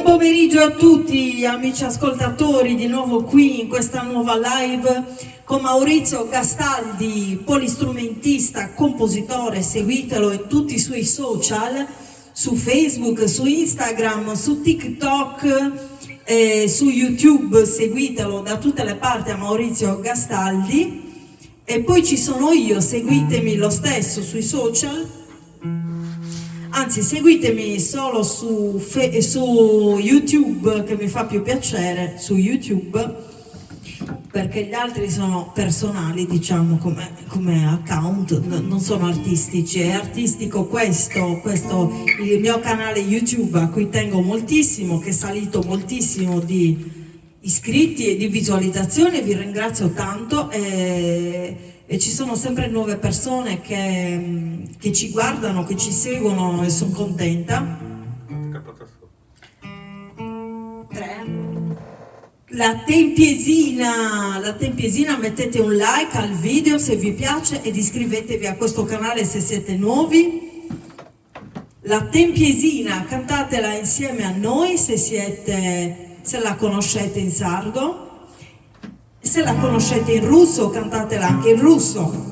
Buon pomeriggio a tutti amici ascoltatori, di nuovo qui in questa nuova live con Maurizio Gastaldi, polistrumentista, compositore. Seguitelo in tutti i suoi social, su Facebook, su Instagram, su TikTok, su YouTube, seguitelo da tutte le parti a Maurizio Gastaldi. E poi ci sono io, seguitemi lo stesso sui social, anzi seguitemi solo su YouTube, che mi fa più piacere, su YouTube, perché gli altri sono personali, diciamo, come account, non sono artistici. È artistico questo il mio canale YouTube, a cui tengo moltissimo, che è salito moltissimo di iscritti e di visualizzazioni. Vi ringrazio tanto e ci sono sempre nuove persone che ci guardano, che ci seguono, e sono contenta. 3. La tempiesina, mettete un like al video se vi piace ed iscrivetevi a questo canale se siete nuovi. La tempiesina, cantatela insieme a noi se la conoscete in sardo. Se la conoscete in russo, cantatela anche in russo.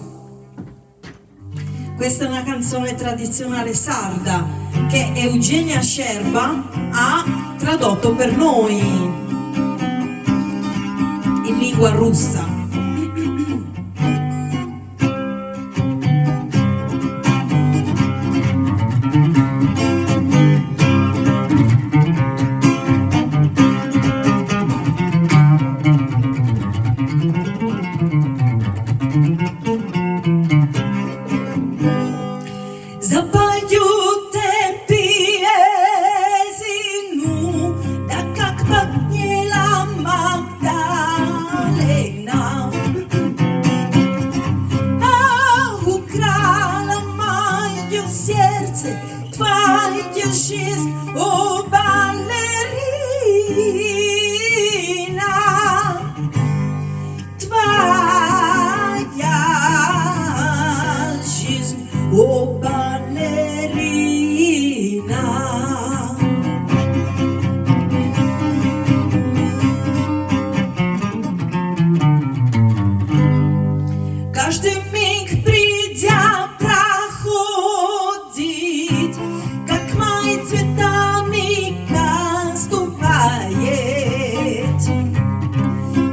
Questa è una canzone tradizionale sarda che Eugenia Scerba ha tradotto per noi in lingua russa. O ballerina, твоя жизнь, о балерина. Каждый миг придя проходит, как мои цветами наступает.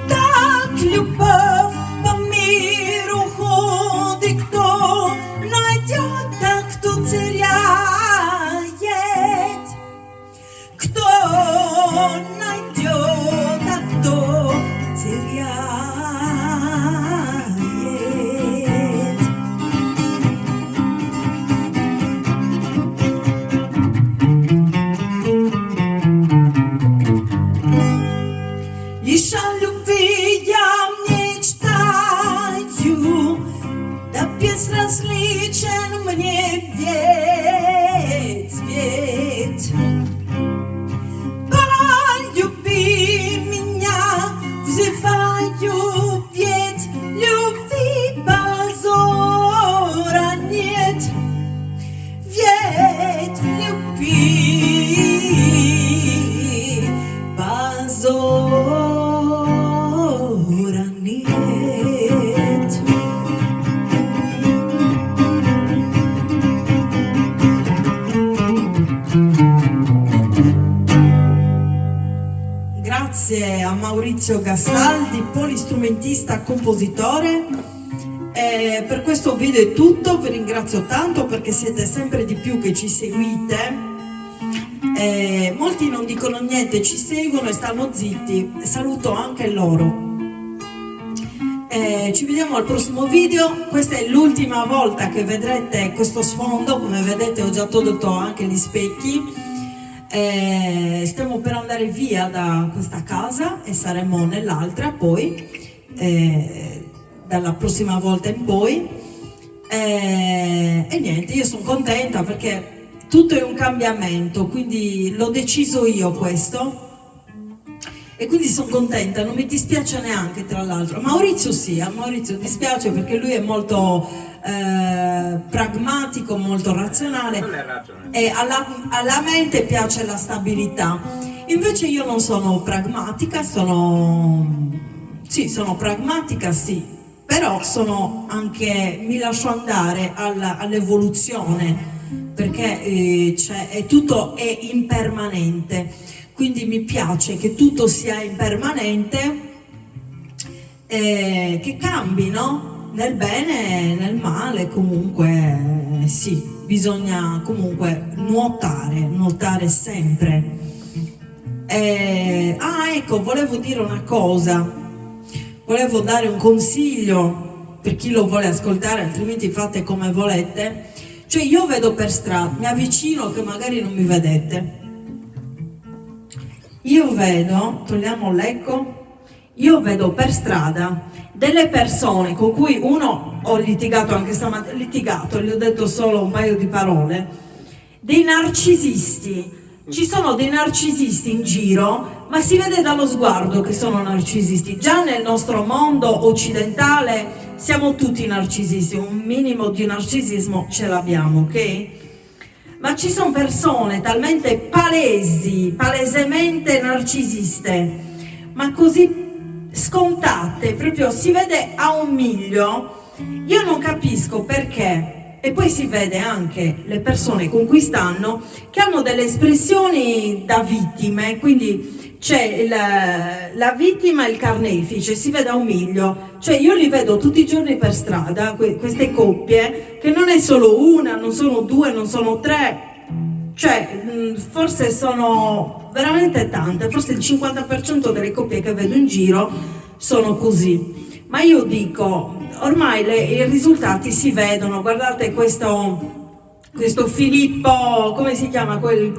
Так любовь по миру ходит, кто найдет, так кто теряет. Кто найдет, так кто теряет. Лишь о любви я мечтаю, да безразличен мне ведь. Полюби меня, взываю, ведь любви позора нет. Ведь в любви позора нет. Grazie a Maurizio Gastaldi, polistrumentista, compositore. Per questo video è tutto, vi ringrazio tanto perché siete sempre di più che ci seguite. Molti non dicono niente, ci seguono e stanno zitti. Saluto anche loro. Ci vediamo al prossimo video. Questa è l'ultima volta che vedrete questo sfondo. Come vedete ho già tolto anche gli specchi. Stiamo per andare via da questa casa e saremo nell'altra poi, dalla prossima volta in poi. E niente, io sono contenta perché tutto è un cambiamento, quindi l'ho deciso io questo. E quindi sono contenta, non mi dispiace neanche, tra l'altro. Maurizio sì, a Maurizio dispiace perché lui è molto pragmatico, molto razionale, e alla mente piace la stabilità. Invece io non sono pragmatica, sono pragmatica, sì, però sono anche, mi lascio andare all'evoluzione, perché tutto è impermanente, quindi mi piace che tutto sia impermanente, che cambi, no? Nel bene e nel male, comunque sì, bisogna comunque nuotare sempre. Ecco, volevo dire una cosa, volevo dare un consiglio per chi lo vuole ascoltare, altrimenti fate come volete. Cioè io vedo per strada, mi avvicino che magari non mi vedete. Io vedo, togliamo l'eco, io vedo per strada delle persone con cui ho litigato anche stamattina, gli ho detto solo un paio di parole, dei narcisisti. Ci sono dei narcisisti in giro, ma si vede dallo sguardo che sono narcisisti. Già nel nostro mondo occidentale siamo tutti narcisisti, un minimo di narcisismo ce l'abbiamo, ok? Ma ci sono persone talmente palesemente narcisiste, ma così scontate, proprio si vede a un miglio. Io non capisco perché. E poi si vede anche le persone con cui stanno che hanno delle espressioni da vittime, quindi c'è la vittima e il carnefice, si vede a un miglio. Cioè io li vedo tutti i giorni per strada, queste coppie, che non è solo una, non sono due, non sono tre, cioè forse sono veramente tante, forse il 50% delle coppie che vedo in giro sono così. Ma io dico, ormai i risultati si vedono. Guardate questo Filippo, come si chiama quel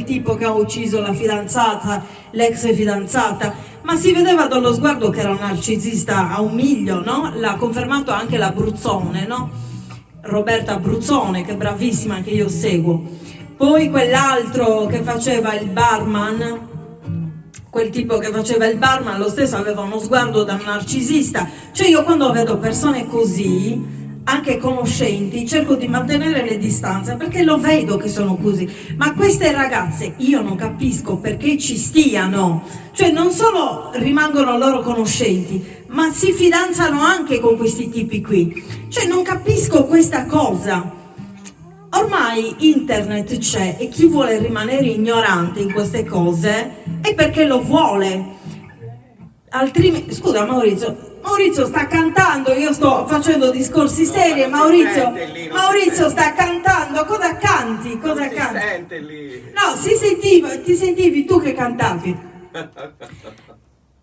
tipo che ha ucciso la fidanzata, l'ex fidanzata, ma si vedeva dallo sguardo che era un narcisista a un miglio, no? L'ha confermato anche la Bruzzone, no? Roberta Bruzzone, che è bravissima, che io seguo. Poi quell'altro che faceva il barman, quel tipo che faceva il barman, lo stesso aveva uno sguardo da narcisista. Cioè io quando vedo persone così, anche conoscenti, cerco di mantenere le distanze perché lo vedo che sono così. Ma queste ragazze io non capisco perché ci stiano, cioè non solo rimangono loro conoscenti, ma si fidanzano anche con questi tipi qui. Cioè non capisco questa cosa. Ormai internet c'è e chi vuole rimanere ignorante in queste cose è perché lo vuole. Altrimenti, scusa Maurizio sta cantando, io sto facendo discorsi seri, Maurizio sta cantando, cosa canti? Cosa canti? Si sente lì. No, ti sentivi tu che cantavi.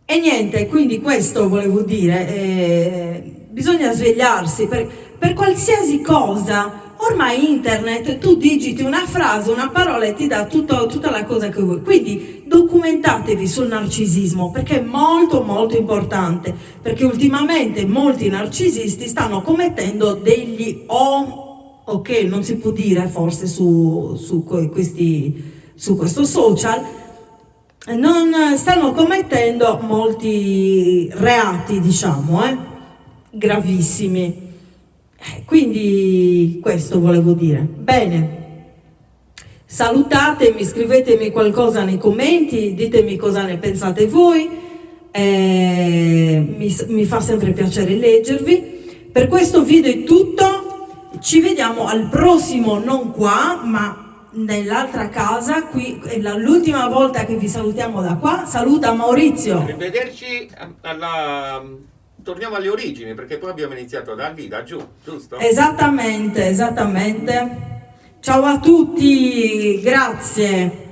E niente, quindi questo volevo dire, bisogna svegliarsi per qualsiasi cosa. Ormai internet, tu digiti una frase, una parola e ti dà tutta la cosa che vuoi. Quindi documentatevi sul narcisismo perché è molto molto importante, perché ultimamente molti narcisisti stanno commettendo degli ok, non si può dire forse su questo social, non stanno commettendo molti reati, diciamo, gravissimi. Quindi questo volevo dire. Bene, salutatemi, scrivetemi qualcosa nei commenti, ditemi cosa ne pensate voi, mi fa sempre piacere leggervi. Per questo video è tutto, ci vediamo al prossimo, non qua, ma nell'altra casa. Qui è l'ultima volta che vi salutiamo da qua. Saluta Maurizio. Arrivederci torniamo alle origini, perché poi abbiamo iniziato da lì, da giù, giusto? Esattamente. Ciao a tutti, grazie.